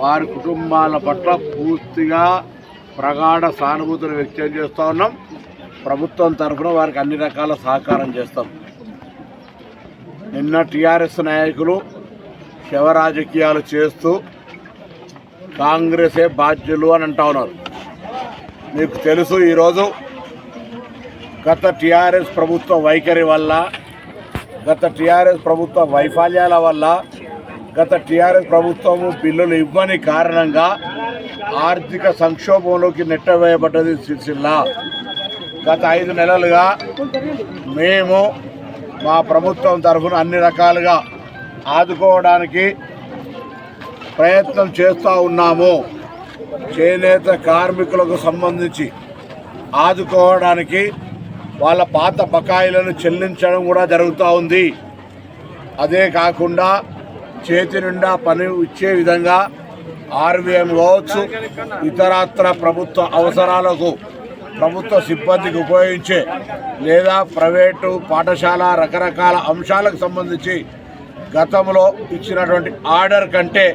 వారి కుటుంబాల పట్ల పూర్తిగా ప్రగాఢ సానుభూతిని వ్యక్తం చేస్తూ ఉన్నాం. ప్రభుత్వం తరఫున వారికి అన్ని రకాల సహకారం చేస్తాం. నిన్న టీఆర్ఎస్ నాయకులు శవ రాజకీయాలు చేస్తూ కాంగ్రెసే బాధ్యులు అని అంటా ఉన్నారు. మీకు తెలుసు, ఈరోజు గత టీఆర్ఎస్ ప్రభుత్వ వైఖరి వల్ల, గత టీఆర్ఎస్ ప్రభుత్వ వైఫల్యాల వల్ల, గత టీఆర్ఎస్ ప్రభుత్వము బిల్లులు ఇవ్వని కారణంగా ఆర్థిక సంక్షోభంలోకి నెట్టవేయబడ్డది సిరిసిల్ల. గత 5 నెలలుగా మేము మా ప్రభుత్వం తరఫున అన్ని రకాలుగా ఆదుకోవడానికి ప్రయత్నం చేస్తూ ఉన్నాము. చేనేత కార్మికులకు సంబంధించి ఆదుకోవడానికి వాళ్ళ పాత బకాయిలను చెల్లించడం కూడా జరుగుతూ ఉంది. అదే కాకుండా చేతి నిండా పని ఇచ్చే విధంగా ఆర్వీఎం కావచ్చు, ఇతరత్ర ప్రభుత్వ అవసరాలకు ప్రభుత్వ సిబ్బందికి ఉపయోగించే లేదా ప్రైవేటు పాఠశాల రకరకాల అంశాలకు సంబంధించి గతంలో ఇచ్చినటువంటి ఆర్డర్ కంటే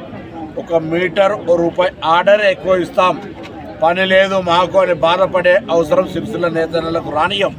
1 మీటర్ రూపాయి ఆర్డర్ ఎక్కువ ఇస్తాం. పని లేదు మాకు అని బాధపడే అవసరం సిరిసిల్ల నేతలకు రానియం.